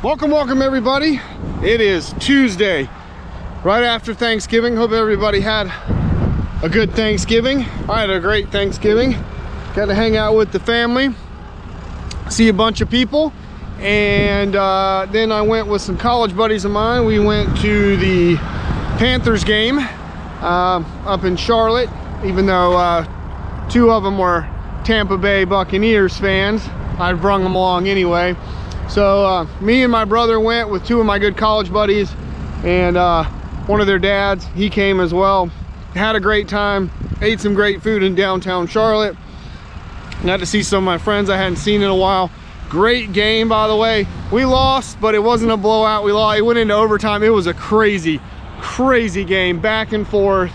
Welcome everybody. It is Tuesday, right after Thanksgiving. Hope everybody had a good Thanksgiving. I had a great Thanksgiving. Got to hang out with the family, see a bunch of people, and then I went with some college buddies of mine. We went to the Panthers game up in Charlotte, even though two of them were Tampa Bay Buccaneers fans. I brung them along anyway. So me and my brother went with two of my good college buddies, and one of their dads, he came as well. Had a great time, ate some great food in downtown Charlotte. Got to see some of my friends I hadn't seen in a while. Great game, by the way. We lost, but it wasn't a blowout. We lost. It went into overtime. It was a crazy game, back and forth.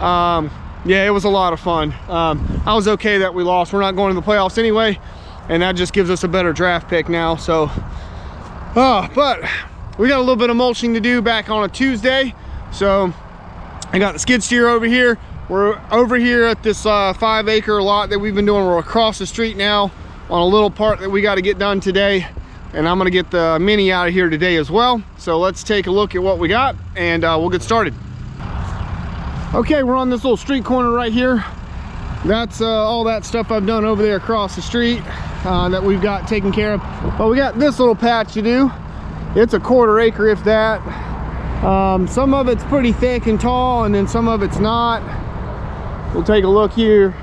Yeah, it was a lot of fun. I was okay that we lost. We're not going to the playoffs anyway, and that just gives us a better draft pick now. So but we got a little bit of mulching to do back on a Tuesday. So I got the skid steer over here. We're over here at this 5-acre lot that we've been doing. We're across the street now on a little part that we got to get done today, and I'm going to get the Mini out of here today as well. So let's take a look at what we got, and we'll get started. Okay, we're on this little street corner right here. That's all that stuff I've done over there across the street that we've got taken care of. But we got this little patch to do. It's a 1/4 acre, if that. Some of it's pretty thick and tall, and then some of it's not. We'll take a look here.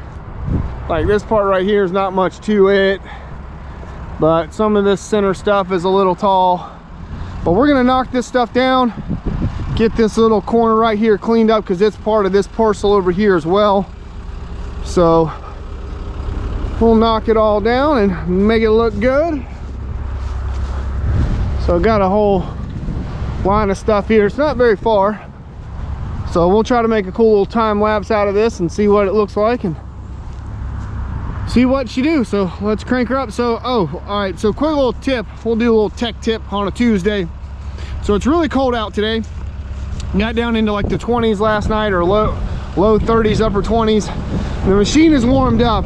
Like this part right here is not much to it, but some of this center stuff is a little tall. But we're gonna knock this stuff down, get this little corner right here cleaned up, because it's part of this parcel over here as well. So we'll knock it all down and make it look good. So got a whole line of stuff here. It's not very far, so we'll try to make a cool little time lapse out of this and see what it looks like and see what she do. So let's crank her up. So all right, so quick little tip. We'll do a little tech tip on a Tuesday. So it's really cold out today. Got down into like the 20s last night, or low 30s, upper 20s. The machine is warmed up,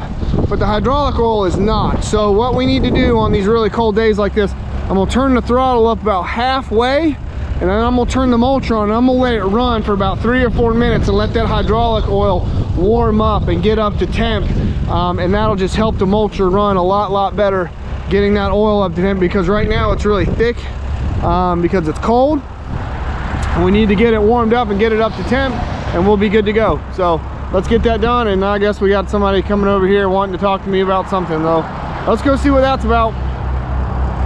but the hydraulic oil is not. So what we need to do on these really cold days like this, I'm gonna turn the throttle up about halfway, and then I'm gonna turn the mulcher on, and I'm gonna let it run for about 3 or 4 minutes and let that hydraulic oil warm up and get up to temp. And that'll just help the mulcher run a lot better, getting that oil up to temp, because right now it's really thick because it's cold. We need to get it warmed up and get it up to temp, and we'll be good to go. So let's get that done, and I guess we got somebody coming over here wanting to talk to me about something, though. Let's go see what that's about,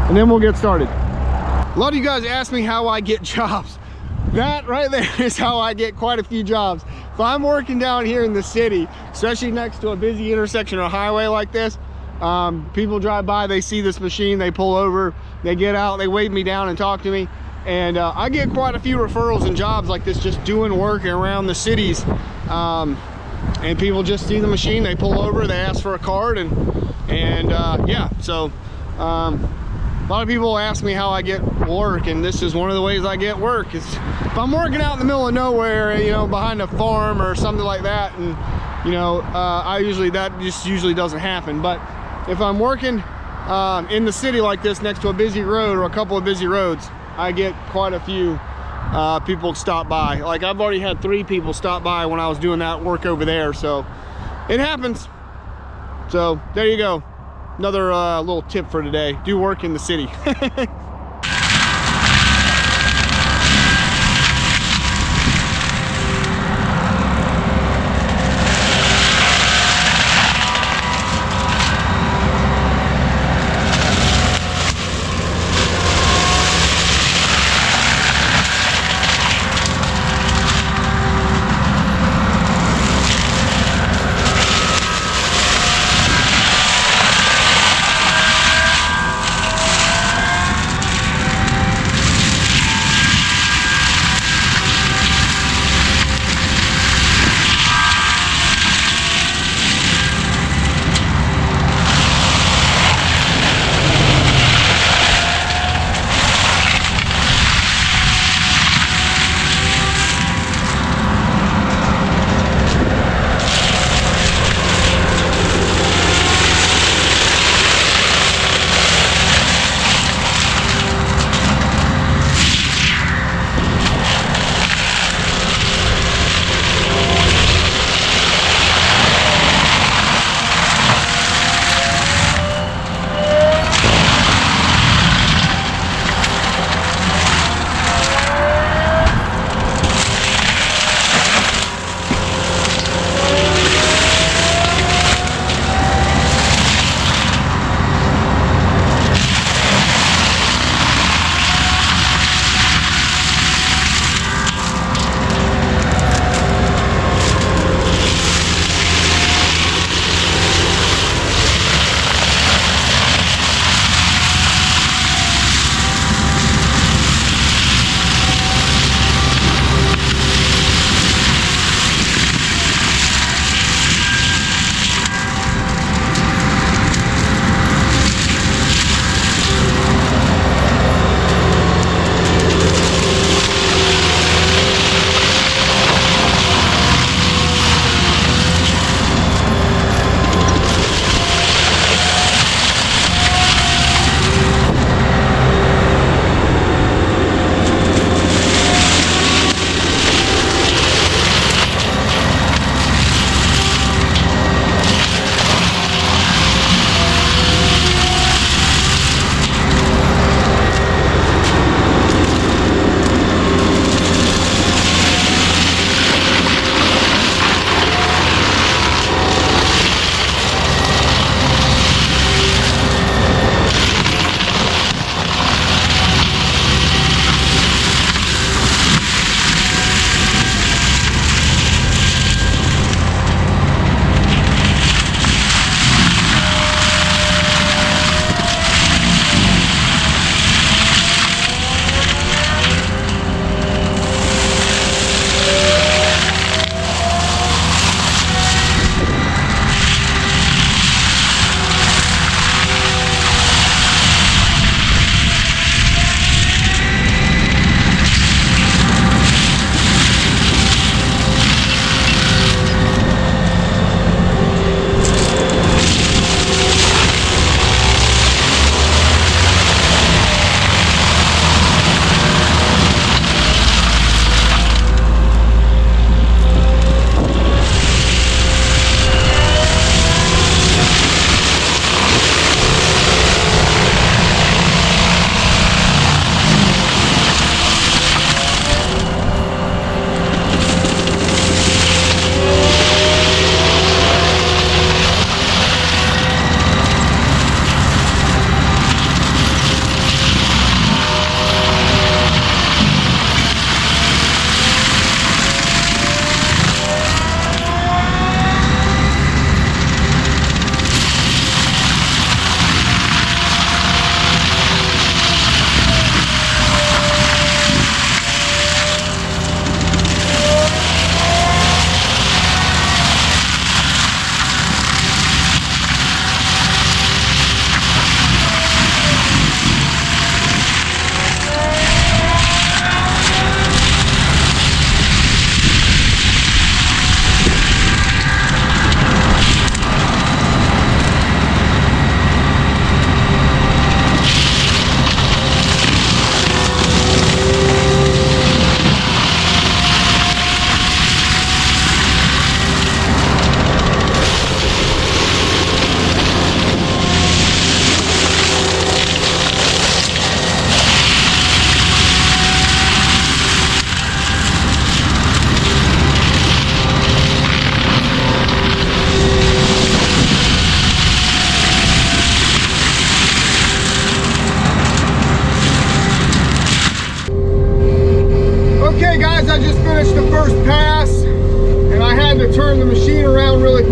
and then we'll get started. A lot of you guys ask me how I get jobs. That right there is how I get quite a few jobs. If I'm working down here in the city, especially next to a busy intersection or highway like this, people drive by, they see this machine, they pull over, they get out, they wave me down and talk to me. And I get quite a few referrals and jobs like this, just doing work around the cities. And people just see the machine, they pull over, they ask for a card, and yeah. So a lot of people ask me how I get work, and this is one of the ways I get work. Is if I'm working out in the middle of nowhere, you know, behind a farm or something like that, and you know, that just usually doesn't happen. But if I'm working in the city like this, next to a busy road or a couple of busy roads, I get quite a few people stop by. Like I've already had 3 people stop by when I was doing that work over there, so it happens. So there you go, another little tip for today. Do work in the city.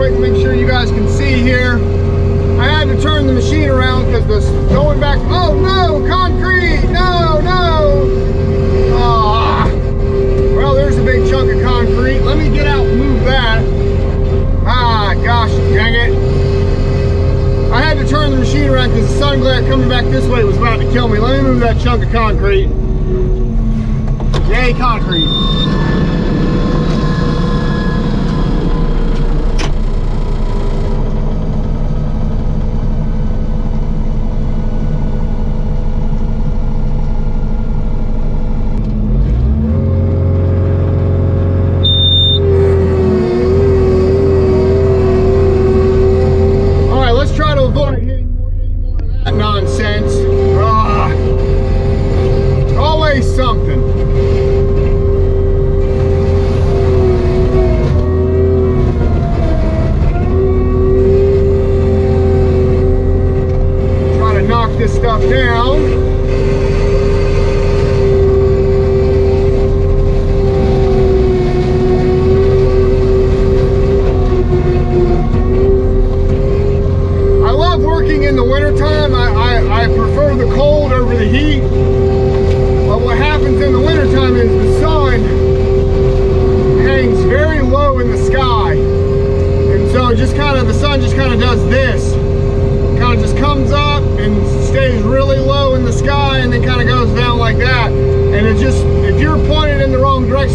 quick, make sure you guys can see here. I had to turn the machine around because this going back. Oh no, concrete! No, no! Ah. Well, there's a big chunk of concrete. Let me get out and move that. Ah, gosh, dang it. I had to turn the machine around because the sun glare coming back this way was about to kill me. Let me move that chunk of concrete. Yay, concrete.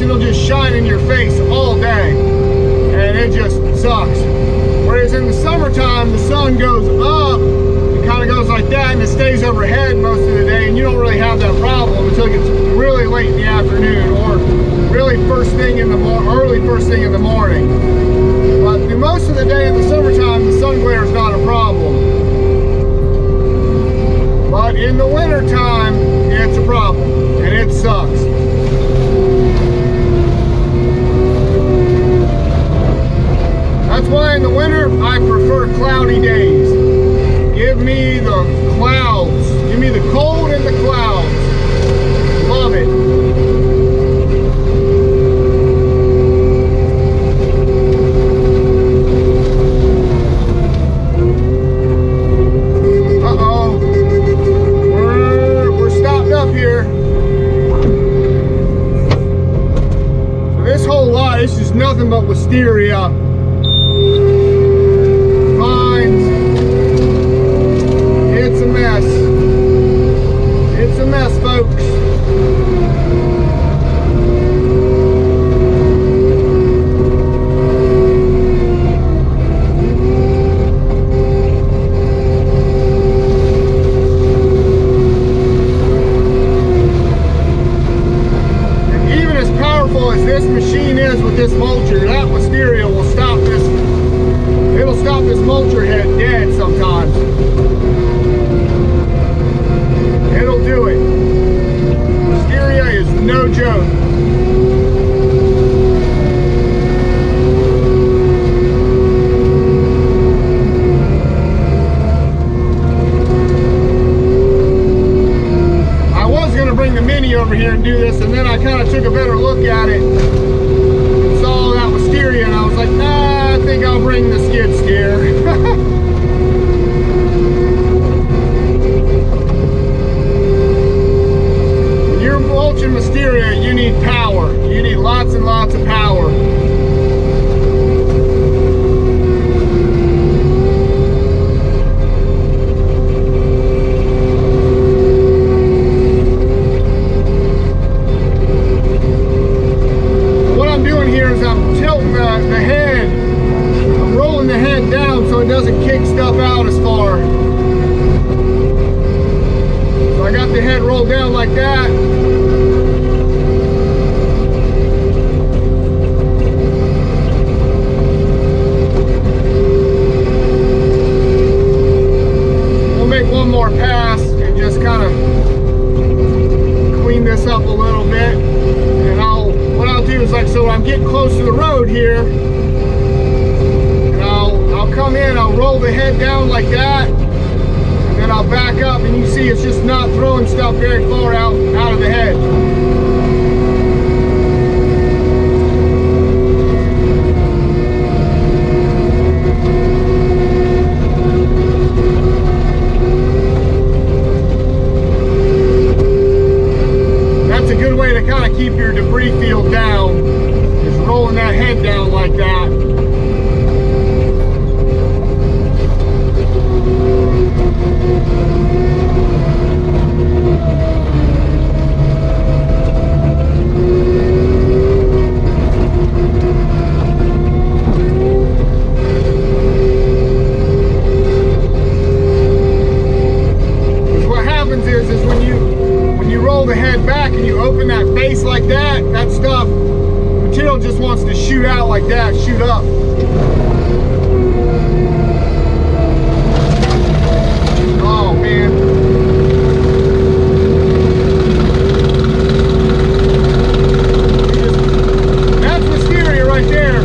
It'll just shine in your face all day, and it just sucks. Whereas in the summertime, the sun goes up, it kind of goes like that, and it stays overhead most of the day, and you don't really have that problem until it gets really late in the afternoon, or really early first thing in the morning. But through most of the day in the summertime, the sun glare is not a problem. But in the wintertime, it's a problem, and it sucks. That's why in the winter, I prefer cloudy days. Give me the clouds. Give me the cold and the clouds. Love it. Uh-oh. We're stopped up here. So this whole lot, this is nothing but wisteria. Vines. It's a mess. It's a mess, folks. And even as powerful as this machine is with this mulcher, that wisteria will stop this. It'll stop this mulcher head dead sometimes. It'll do it. Wisteria is no joke. I was going to bring the Mini over here and do this, and then I kind of took a better look at it. Saw that wisteria, and I was like, nah, I think I'll bring the skid steer. When you're mulching wisteria, you need power. You need lots and lots of power. What I'm doing here is I'm tilting the head. I'm rolling the head down so it doesn't kick stuff out as far. So I got the head rolled down like that. We'll make one more pass and just kind of clean this up a little bit. And what I'll do is, like, so I'm getting close to the road here, and I'll come in, I'll roll the head down like that, and then I'll back up, and you see it's just not throwing stuff very far out of the hedge. keep your debris field down, is rolling that head down like that. Is when you roll the head back and you open that face like that, that stuff, the material just wants to shoot out like that, shoot up. Oh man. That's wisteria right there.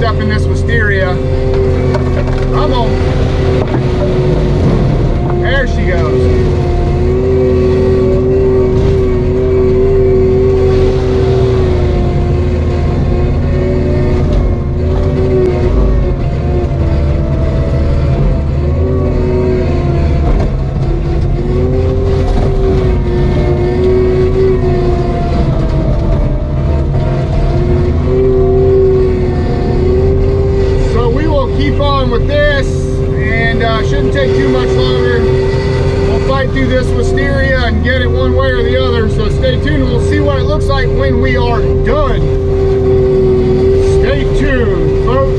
Up in this wisteria. Come on. There she goes. With this, and shouldn't take too much longer. We'll fight through this wisteria and get it one way or the other, so stay tuned. We'll see what it looks like when we are done. Stay tuned, folks.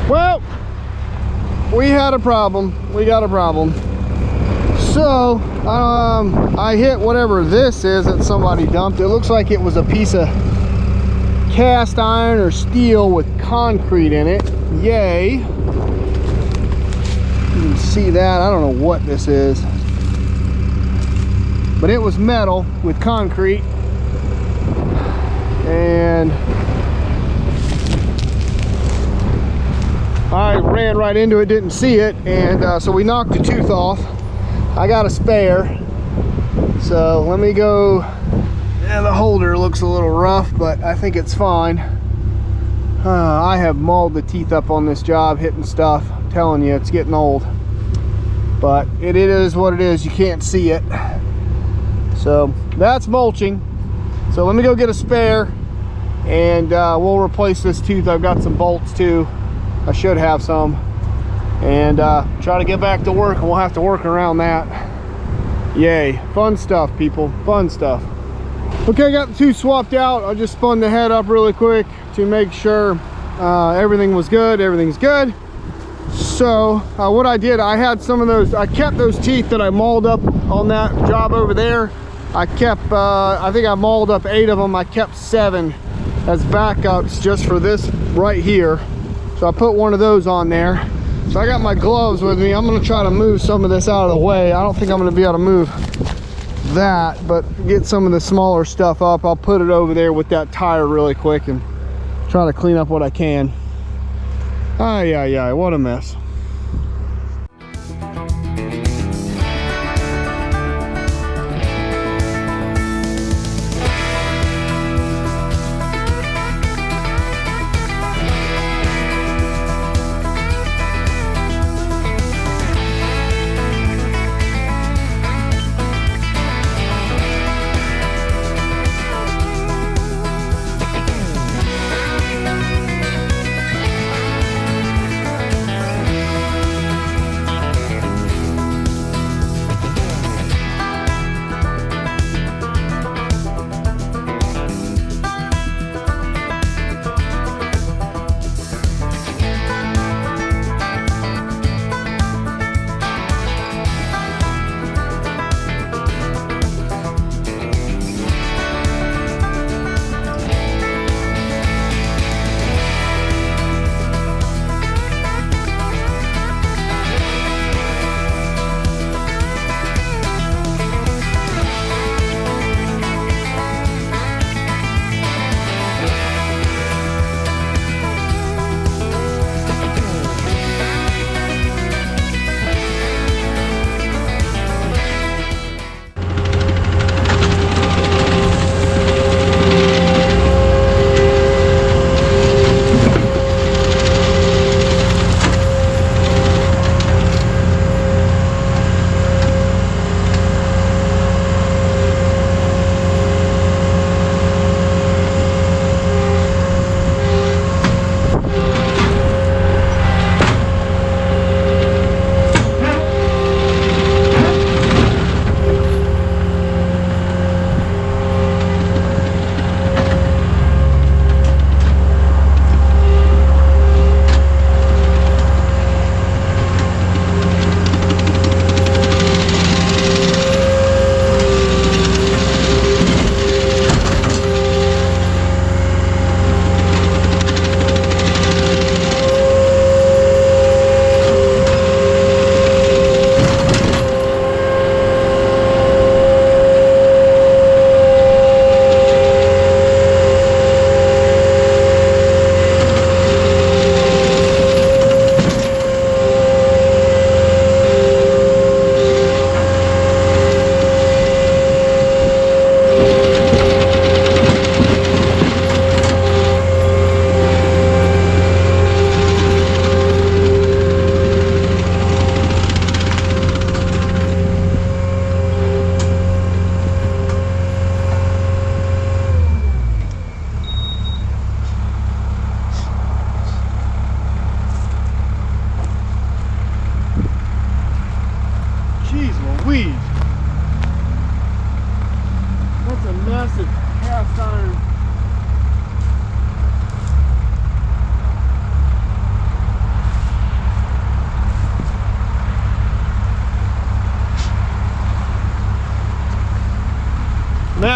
Well, we had a problem. We got a problem. So, I hit whatever this is that somebody dumped. It looks like it was a piece of cast iron or steel with concrete in it. Yay. You can see that. I don't know what this is. But it was metal with concrete. And I ran right into it, didn't see it, and so we knocked the tooth off. I got a spare, so let me go. Yeah, the holder looks a little rough, but I think it's fine. I have mauled the teeth up on this job, hitting stuff. I'm telling you, it's getting old. But it is what it is. You can't see it. So that's mulching. So let me go get a spare, and we'll replace this tooth. I've got some bolts too. I should have some, and try to get back to work, and we'll have to work around that. Yay, fun stuff, people, fun stuff. Okay, I got the tooth swapped out. I just spun the head up really quick to make sure everything was good. Everything's good. So what I did, I had some of those, I kept those teeth that I mauled up on that job over there. I kept, I think I mauled up 8 of them. I kept 7 as backups just for this right here. So I put one of those on there. So I got my gloves with me. I'm gonna try to move some of this out of the way. I don't think I'm gonna be able to move that, but get some of the smaller stuff up. I'll put it over there with that tire really quick and try to clean up what I can. Ay, ay, ay, what a mess.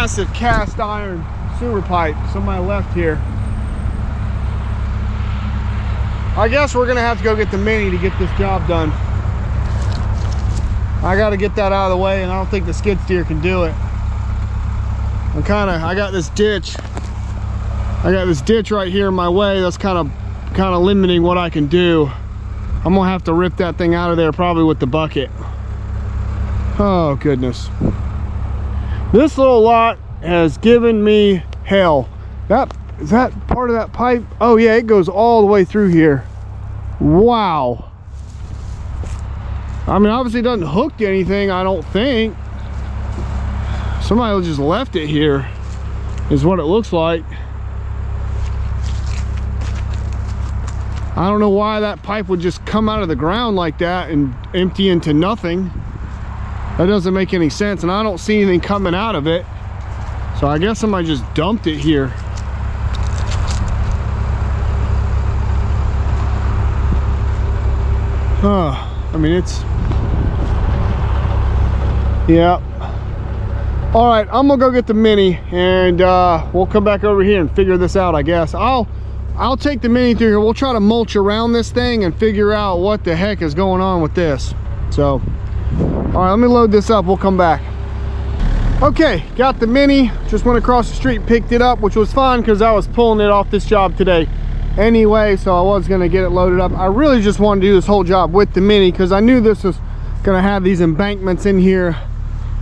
massive cast iron sewer pipe somebody left here. I guess we're gonna have to go get the Mini to get this job done. I got to get that out of the way, and I don't think the skid steer can do it. I got this ditch. I got this ditch right here in my way. That's kind of limiting what I can do. I'm gonna have to rip that thing out of there probably with the bucket. Oh goodness. This little lot has given me hell. Is that part of that pipe? Oh yeah, it goes all the way through here. Wow. I mean, obviously it doesn't hook to anything, I don't think. Somebody just left it here, is what it looks like. I don't know why that pipe would just come out of the ground like that and empty into nothing. That doesn't make any sense, and I don't see anything coming out of it. So I guess somebody just dumped it here. I mean, it's, yeah. All right, I'm gonna go get the Mini, and we'll come back over here and figure this out, I guess. I'll take the Mini through here. We'll try to mulch around this thing and figure out what the heck is going on with this. So, all right, let me load this up. We'll come back. Okay, got the Mini. Just went across the street, picked it up, which was fine because I was pulling it off this job today anyway, so I was gonna get it loaded up. I really just wanted to do this whole job with the Mini because I knew this was gonna have these embankments in here.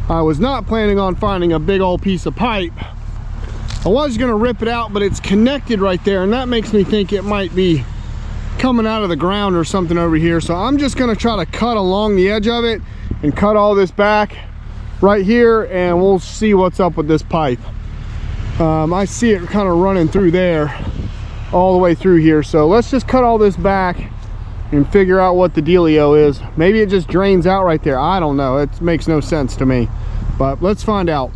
I was not planning on finding a big old piece of pipe. I was gonna rip it out, but it's connected right there, and that makes me think it might be coming out of the ground or something over here. So I'm just gonna try to cut along the edge of it and cut all this back right here, and we'll see what's up with this pipe. I see it kind of running through there all the way through here, so let's just cut all this back and figure out what the dealio is. Maybe it just drains out right there. I don't know, it makes no sense to me, but let's find out.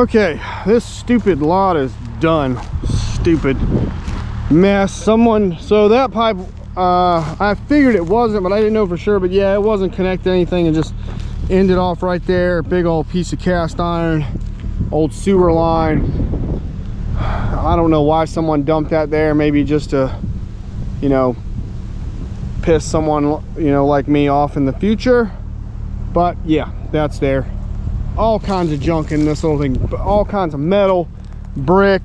Okay, this stupid lot is done. Stupid mess. So that pipe, I figured it wasn't, but I didn't know for sure. But yeah, it wasn't connected to anything, and just ended off right there. Big old piece of cast iron, old sewer line. I don't know why someone dumped that there. Maybe just to, you know, piss someone, you know, like me off in the future. But yeah, that's there. All kinds of junk in this little thing. All kinds of metal, brick,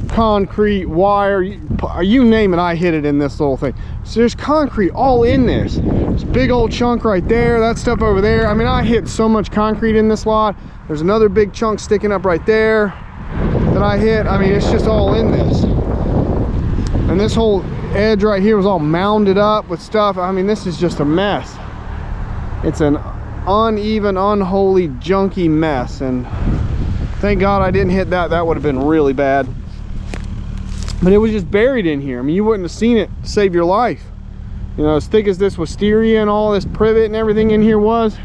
concrete, wire, you name it, I hit it in this little thing. So there's concrete all in this. There's a big old chunk right there, that stuff over there. I mean, I hit so much concrete in this lot. There's another big chunk sticking up right there that I hit. I mean, it's just all in this. And this whole edge right here was all mounded up with stuff. I mean, this is just a mess. It's an uneven, unholy, junky mess, and thank God I didn't hit that. That would have been really bad. But it was just buried in here. I mean, you wouldn't have seen it save your life. You know, as thick as this wisteria and all this privet and everything in here was,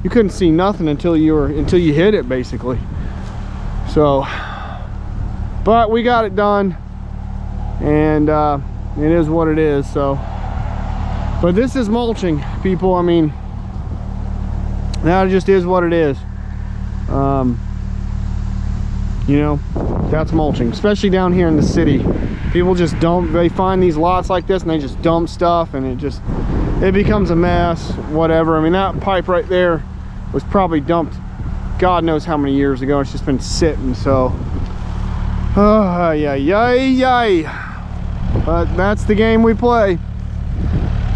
you couldn't see nothing until you hit it, basically. So, but we got it done, and it is what it is. So, but this is mulching, people. I mean, that just is what it is. You know, that's mulching, especially down here in the city. People just dump, they find these lots like this and they just dump stuff, and it becomes a mess, whatever. I mean, that pipe right there was probably dumped God knows how many years ago. It's just been sitting. So yay. But that's the game we play.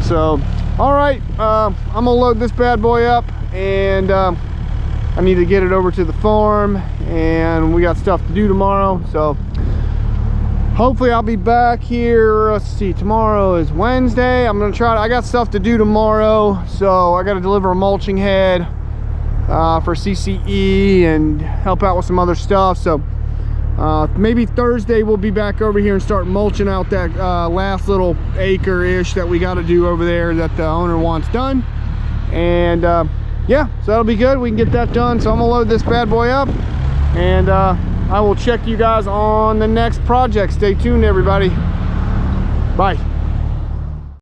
So all right, I'm gonna load this bad boy up, and I need to get it over to the farm, and we got stuff to do tomorrow. So hopefully I'll be back here. Let's see, tomorrow is Wednesday. I'm gonna try, I got stuff to do tomorrow. So I gotta deliver a mulching head for CCE and help out with some other stuff. So maybe Thursday we'll be back over here and start mulching out that last little acre-ish that we got to do over there that the owner wants done. And yeah, so that'll be good. We can get that done. So I'm gonna load this bad boy up, and I will check you guys on the next project. Stay tuned, everybody. Bye.